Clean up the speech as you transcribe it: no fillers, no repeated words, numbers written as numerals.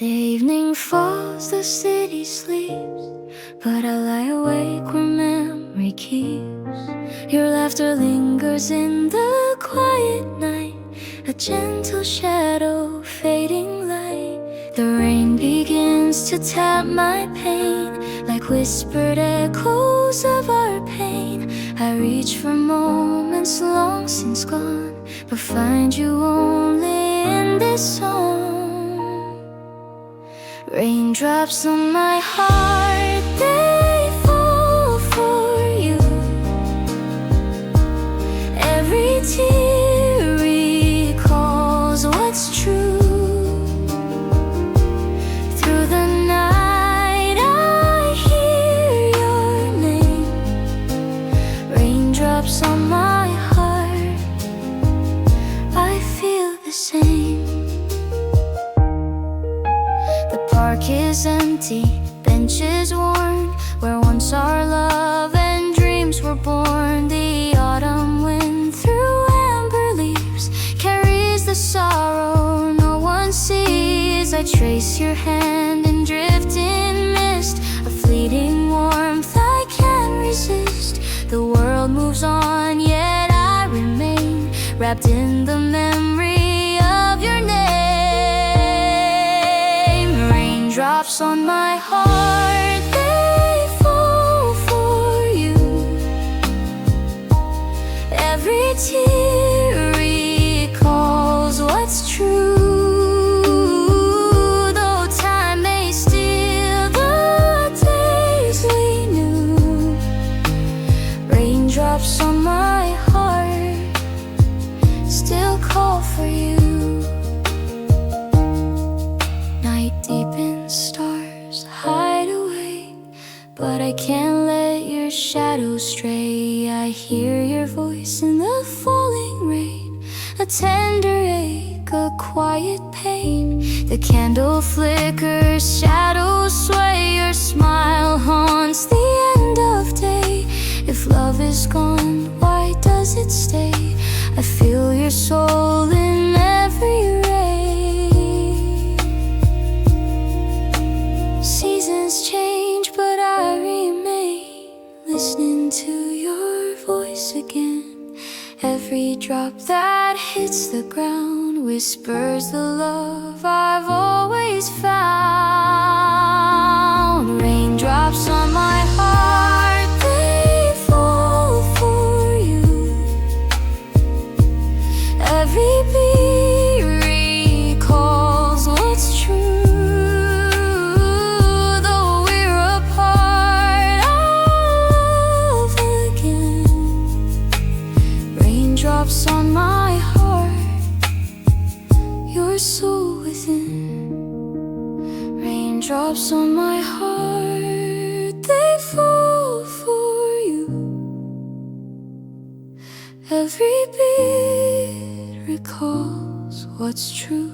The evening falls, the city sleeps, but I lie awake where memory keeps. Your laughter lingers in the quiet night, a gentle shadow, fading light. The rain begins to tap my pane, like whispered echoes of our pain. I reach for moments long since gone, but find you only in this song. Raindrops on my heart, they fall for you. Every tear recalls what's true. Through the night I hear your name. Raindrops on my heart, I feel the same. The park is empty, benches worn, where once our love and dreams were born. The autumn wind through amber leaves carries the sorrow no one sees. I trace your hand and drift in mist, a fleeting warmth I can't resist. The world moves on, yet I remain wrapped in the memory of your name. Raindrops on my heart, they fall for you. Every tear recalls what's true. Though time may steal the days we knew, raindrops on my heart still call for you. Night deepens, stars hide away, but I can't let your shadow stray. I hear your voice in the falling rain, a tender ache, a quiet pain. The candle flickers, shadows sway. Your smile haunts the end of day. If love is gone, why does it stay? I feel your soul in every ray. Seasons change, but I remain, listening to your voice again. Every drop that hits the ground whispers the love I've always found. Raindrops on my heart, they fall for you. Every beat recalls what's true. Though we're apart, I'll love again. Raindrops on my heart, your soul within. Raindrops on my heart, they fall for you. Every beat recalls what's true.